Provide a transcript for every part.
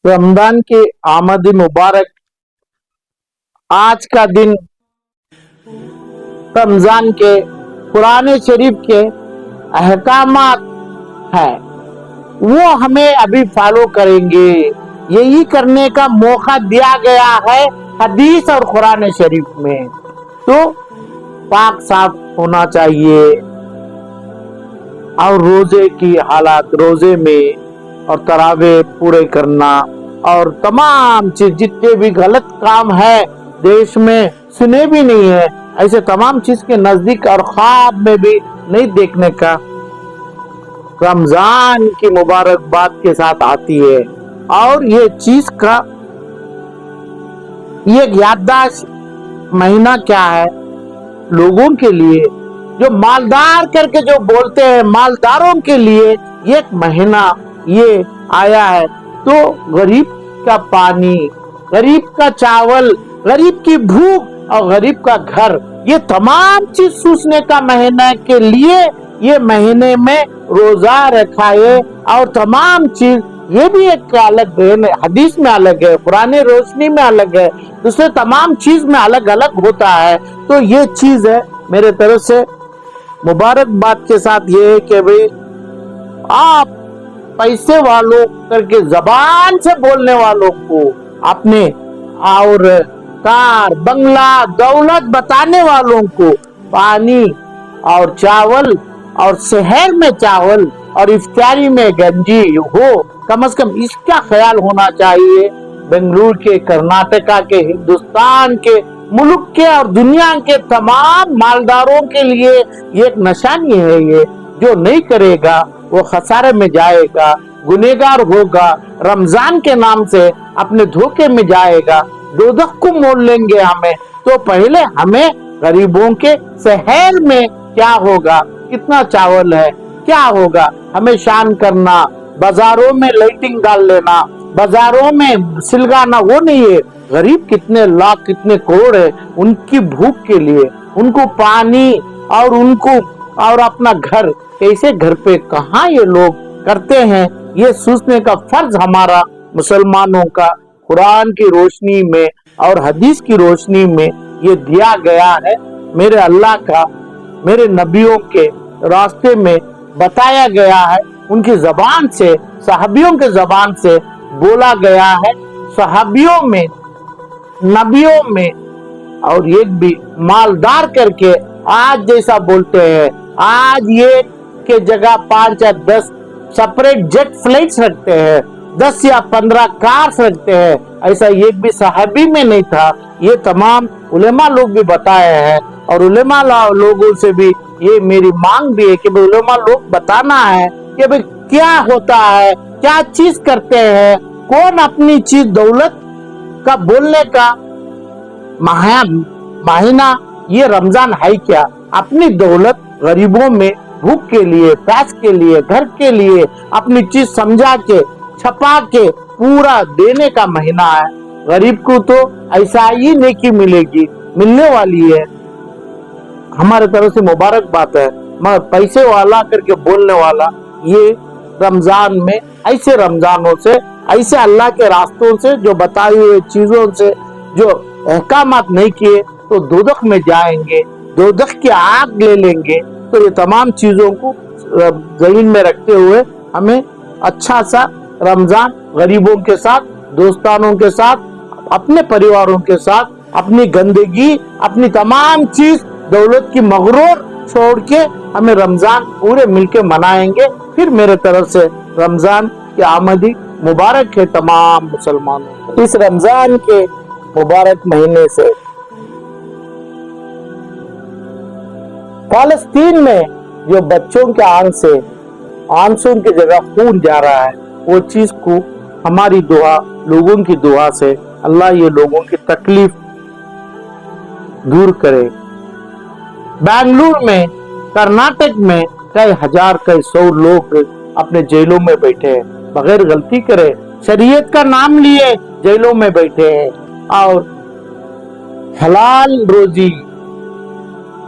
रमजान की आमद मुबारक। आज का दिन रमजान के कुरान शरीफ के अहकामात है, वो हमें अभी फॉलो करेंगे। यही करने का मौका दिया गया है हदीस और कुरान शरीफ में। तो पाक साफ होना चाहिए और रोजे की हालात, रोजे में और तरावे पूरे करना और तमाम चीज, जितने भी गलत काम है देश में सुने भी नहीं है, ऐसे तमाम चीज के नजदीक और ख्वाब में भी नहीं देखने का रमजान की मुबारकबाद के साथ आती है। और ये चीज का ये याददाश्त महीना क्या है लोगों के लिए, जो मालदार करके जो बोलते हैं, मालदारों के लिए एक महीना ये आया है। तो गरीब का पानी, गरीब का चावल, गरीब की भूख और गरीब का घर, ये तमाम चीज सूझने का महीना के लिए ये महीने में रोजा रखा है। और तमाम चीज ये भी एक अलग है, हदीस में अलग है, पुराने रोशनी में अलग है, दूसरे तमाम चीज में अलग अलग होता है। तो ये चीज है मेरे तरफ से मुबारकबाद के साथ ये है कि भाई आप पैसे वालों करके जबान से बोलने वालों को अपने और कार बंगला दौलत बताने वालों को पानी और चावल और शहर में चावल और इफ्तारी में गंजी हो, कम से कम इसका ख्याल होना चाहिए। बेंगलुरु के, कर्नाटका के, हिंदुस्तान के, मुल्क के और दुनिया के तमाम मालदारों के लिए ये एक निशानी है। ये जो नहीं करेगा वो खसारे में जाएगा, गुनेगार होगा, रमजान के नाम से अपने धोखे में जाएगा, दोजख को मोल लेंगे हमें। तो पहले हमें गरीबों के शहर में क्या होगा, कितना चावल है, क्या होगा, हमें शान करना, बाजारों में लाइटिंग डाल लेना, बाजारों में सिलगाना, वो नहीं है। गरीब कितने लाख कितने करोड़ है, उनकी भूख के लिए, उनको पानी और उनको और अपना घर, कैसे घर पे कहाँ ये लोग करते हैं, ये सोचने का फर्ज हमारा मुसलमानों का कुरान की रोशनी में और हदीस की रोशनी में ये दिया गया है। मेरे अल्लाह का, मेरे नबियों के रास्ते में बताया गया है, उनकी जबान से, सहाबियों के जबान से बोला गया है। सहाबियों में, नबियों में और एक भी मालदार करके आज जैसा बोलते हैं, आज ये के जगह 5 या 10 सेपरेट जेट फ्लाइट्स रखते हैं, 10 या 15 कार्स रखते हैं, ऐसा एक भी सहाबी में नहीं था। ये तमाम उलेमा लोग भी बताए हैं और उलेमा लोगों से भी ये मेरी मांग भी है कि भाई उलेमा लोग बताना है कि भाई क्या होता है, क्या चीज करते हैं, कौन अपनी चीज दौलत का बोलने का महीना ये रमजान है क्या, अपनी दौलत गरीबों में भूख के लिए, प्यास के लिए, घर के लिए अपनी चीज समझा के छपा के पूरा देने का महीना है। गरीब को तो ऐसा ही नेकी मिलेगी, मिलने वाली है। हमारे तरफ से मुबारकबाद है। मगर पैसे वाला करके बोलने वाला ये रमजान में ऐसे रमजानों से, ऐसे अल्लाह के रास्तों से, जो बताई हुई चीजों से जो अहकामात नहीं किए तो दोजख में जाएंगे, दोजख की आग ले लेंगे। तो ये तमाम चीजों को जमीन में रखते हुए हमें अच्छा सा रमजान गरीबों के साथ, दोस्तानों के साथ, अपने परिवारों के साथ, अपनी गंदगी, अपनी तमाम चीज दौलत की मगरूर छोड़ के हमें रमजान पूरे मिलके मनाएंगे। फिर मेरे तरफ से रमजान की आमदी मुबारक है तमाम मुसलमानों को। इस रमजान के मुबारक महीने से फालस्तीन में जो बच्चों के आंख से आंसू की जगह खून जा रहा है, वो चीज को हमारी दुआ, लोगों की दुआ से अल्लाह ये लोगों की तकलीफ दूर करे। बेंगलुरु में, कर्नाटक में कई हजार, कई 100 लोग अपने जेलों में बैठे हैं, बगैर गलती करे, शरीयत का नाम लिए जेलों में बैठे हैं। और हलाल रोजी,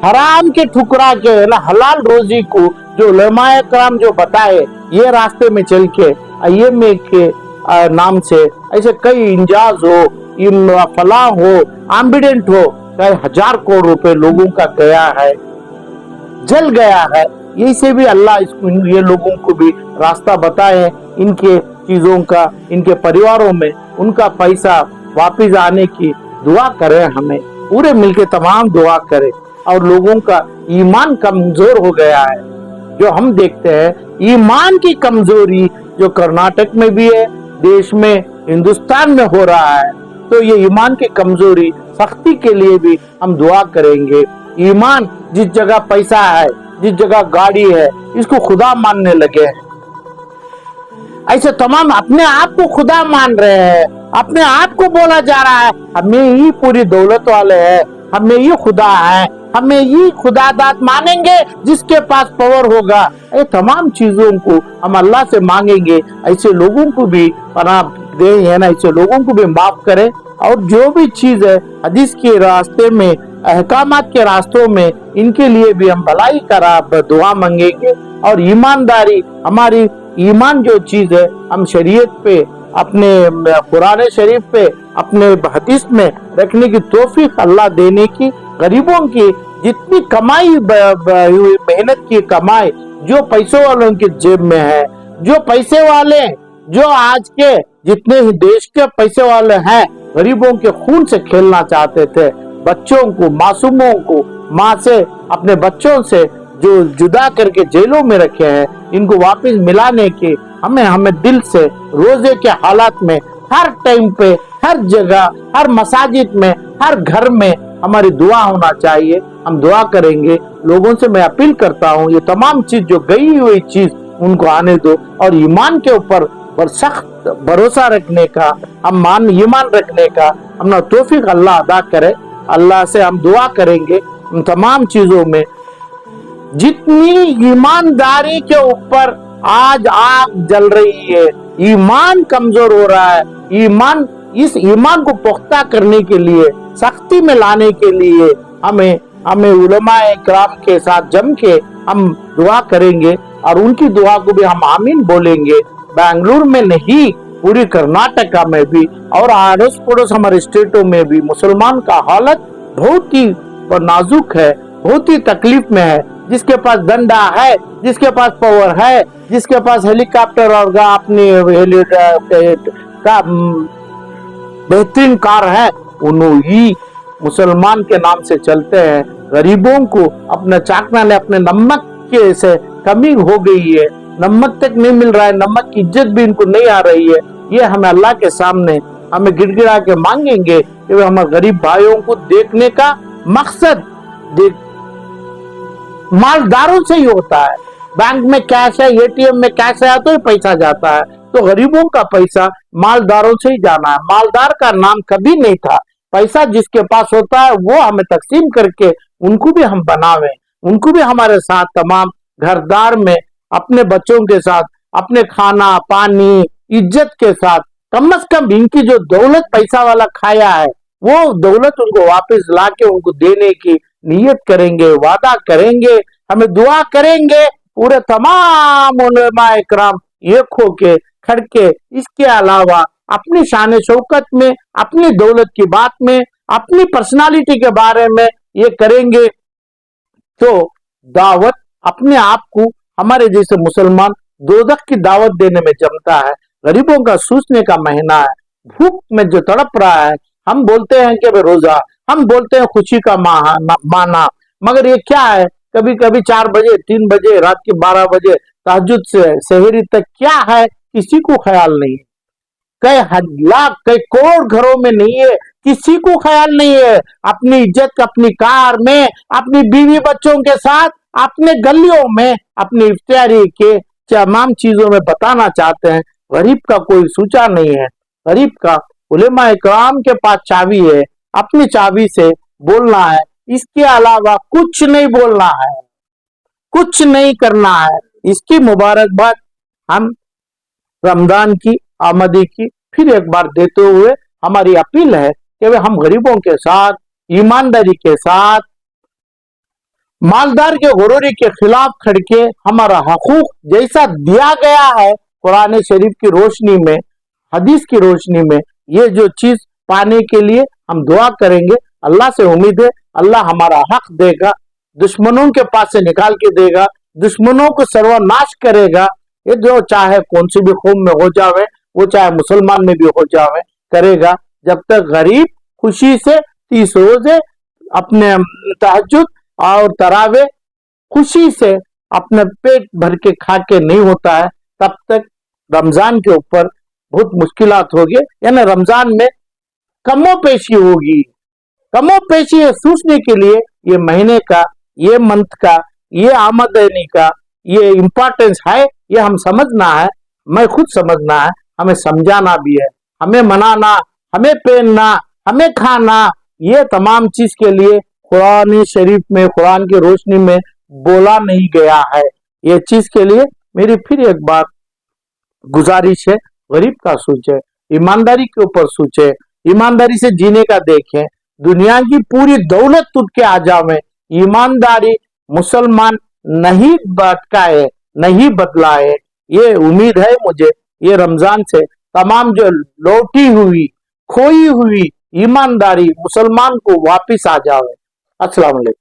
हराम के ठुकरा के ना हलाल रोजी को जो उलमाए कराम जो बताए, ये रास्ते में चल के आईएमए के नाम से ऐसे कई इंजाज हो, फलाह हो, एम्बिडेंट हो, कई 1000 करोड़ रुपए लोगों का गया है, जल गया है। यही से भी अल्लाह ये लोगों को भी रास्ता बताए, इनके चीजों का, इनके परिवारों में उनका पैसा वापिस आने की दुआ करें, हमें पूरे मिलके तमाम दुआ करें। और लोगों का ईमान कमजोर हो गया है, जो हम देखते हैं ईमान की कमजोरी जो कर्नाटक में भी है, देश में, हिंदुस्तान में हो रहा है। तो ये ईमान की कमजोरी सख्ती के लिए भी हम दुआ करेंगे। ईमान जिस जगह पैसा है, जिस जगह गाड़ी है, इसको खुदा मानने लगे हैं। ऐसे तमाम अपने आप को खुदा मान रहे हैं, अपने आप को बोला जा रहा है हमें ही पूरी दौलत वाले हैं, हमें ही खुदा है, हमें ही खुदादात मानेंगे जिसके पास पावर होगा। ये तमाम चीजों को हम अल्लाह से मांगेंगे। ऐसे लोगों को भी पनाह दे, है ना, ऐसे लोगों को भी माफ करे। और जो भी चीज है हदीस के रास्ते में, अहकामात के रास्तों में, इनके लिए भी हम भलाई का दुआ मांगेंगे। और ईमानदारी, हमारी ईमान जो चीज है, हम शरीयत पे, अपने कुरान शरीफ पे, अपने हदीस में रखने की तौफीक अल्लाह देने की। गरीबों की जितनी कमाई, मेहनत की कमाई जो पैसों वालों की जेब में है, जो पैसे वाले, जो आज के जितने ही देश के पैसे वाले हैं, गरीबों के खून से खेलना चाहते थे, बच्चों को, मासूमों को माँ से, अपने बच्चों से जो जुदा करके जेलों में रखे हैं, इनको वापस मिलाने की हमें दिल से रोजे के हालात में, हर टाइम पे, हर जगह, हर मसाजिद में, हर घर में हमारी दुआ होना चाहिए। हम दुआ करेंगे। लोगों से मैं अपील करता हूँ, ये तमाम चीज जो गई हुई चीज उनको आने दो, और ईमान के ऊपर सख्त भरोसा रखने का, ईमान रखने का अपना तौफीक अल्लाह अदा करे। अल्लाह से हम दुआ करेंगे उन तमाम चीजों में। जितनी ईमानदारी के ऊपर आज आग जल रही है, ईमान कमजोर हो रहा है, इस ईमान को पुख्ता करने के लिए, सख्ती में लाने के लिए हमें उलमाए किराम के साथ जम के हम दुआ करेंगे। और उनकी दुआ को भी हम आमीन बोलेंगे। बेंगलुरु में नहीं, पूरी कर्नाटका में भी और आड़ोस पड़ोस हमारे स्टेटों में भी मुसलमान का हालत बहुत ही नाजुक है, बहुत ही तकलीफ में है। जिसके पास डंडा है, जिसके पास पावर है, जिसके पास हेलीकॉप्टर और अपनी बेहतरीन कार है, उन्होंने ही मुसलमान के नाम से चलते हैं। गरीबों को अपने चाकना ने, अपने नमक के से कमी हो गई है, नमक तक नहीं मिल रहा है, नमक की इज्जत भी इनको नहीं आ रही है। ये हमें अल्लाह के सामने हमें गिड़गिड़ा के मांगेंगे कि हमारे गरीब भाइयों को देखने का मकसद मालदारों से ही होता है। बैंक में कैश है, एटीएम में कैश है तो ही पैसा जाता है, तो गरीबों का पैसा मालदारों से ही जाना है। मालदार का नाम कभी नहीं था। पैसा जिसके पास होता है वो हमें तकसीम करके उनको भी हम बनावे, उनको भी हमारे साथ तमाम घरदार में, अपने बच्चों के साथ, अपने खाना पानी इज्जत के साथ, कम से कम इनकी जो दौलत पैसा वाला खाया है वो दौलत उनको वापस लाके उनको देने की नियत करेंगे, वादा करेंगे, हमें दुआ करेंगे। पूरे तमाम उलमा इकराम एक होके खड़के, इसके अलावा अपनी शान शौकत में, अपनी दौलत की बात में, अपनी पर्सनालिटी के बारे में ये करेंगे तो दावत अपने आप को हमारे जैसे मुसलमान दोजख की दावत देने में जमता है। गरीबों का सूसने का महीना है, भूख में जो तड़प रहा है, हम बोलते हैं कि रोजा, हम बोलते हैं खुशी का माना, मगर ये क्या है, कभी कभी 4 बजे 3 बजे रात के 12 बजे तहज्जुद से सहरी तक क्या है किसी को ख्याल नहीं है। कई लाख कई करोड़ घरों में नहीं है, किसी को ख्याल नहीं है। अपनी इज्जत अपनी कार में, अपनी बीवी बच्चों के साथ, अपने गलियों में, अपनी इफ्तियारी के तमाम चीजों में बताना चाहते हैं। गरीब का कोई सोचा नहीं है। गरीब का उलेमा इकराम के पास चाबी है, अपनी चाबी से बोलना है, इसके अलावा कुछ नहीं बोलना है, कुछ नहीं करना है। इसकी मुबारकबाद हम रमजान की आमदी की फिर एक बार देते हुए हमारी अपील है कि हम गरीबों के साथ, ईमानदारी के साथ, मालदार के गुरूरी के खिलाफ खड़के हमारा हकूक जैसा दिया गया है कुरान शरीफ की रोशनी में, हदीस की रोशनी में ये जो चीज पाने के लिए हम दुआ करेंगे, अल्लाह से उम्मीद है अल्लाह हमारा हक देगा, दुश्मनों के पास से निकाल के देगा, दुश्मनों को सर्वनाश करेगा। ये जो चाहे कौन सी भी कौम में हो जावे, वो चाहे मुसलमान में भी हो जावे, करेगा। जब तक गरीब खुशी से 30 रोजे अपने तहज्जुद और तरावे खुशी से अपने पेट भर के खा के नहीं होता है, तब तक रमजान के ऊपर बहुत मुश्किलात होगी। यानी रमजान में कमो पेशी होगी। कमो पेशी सोचने के लिए ये महीने का, ये मंथ का, ये आमदनी का ये इम्पोर्टेंस है, ये हम समझना है, मैं खुद समझना है, हमें समझाना भी है, हमें मनाना, हमें पहनना, हमें खाना, ये तमाम चीज के लिए कुरान शरीफ में, कुरान की रोशनी में बोला नहीं गया है। ये चीज के लिए मेरी फिर एक बार गुजारिश है, गरीब का सोचे, ईमानदारी के ऊपर सोचे, ईमानदारी से जीने का देखें। दुनिया की पूरी दौलत तुझ के आ जावे, ईमानदारी मुसलमान नहीं भटकाए, नहीं बदलाए। ये उम्मीद है मुझे ये रमजान से तमाम जो लौटी हुई, खोई हुई ईमानदारी मुसलमान को वापिस आ जावे। अस्सलाम वालेकुम।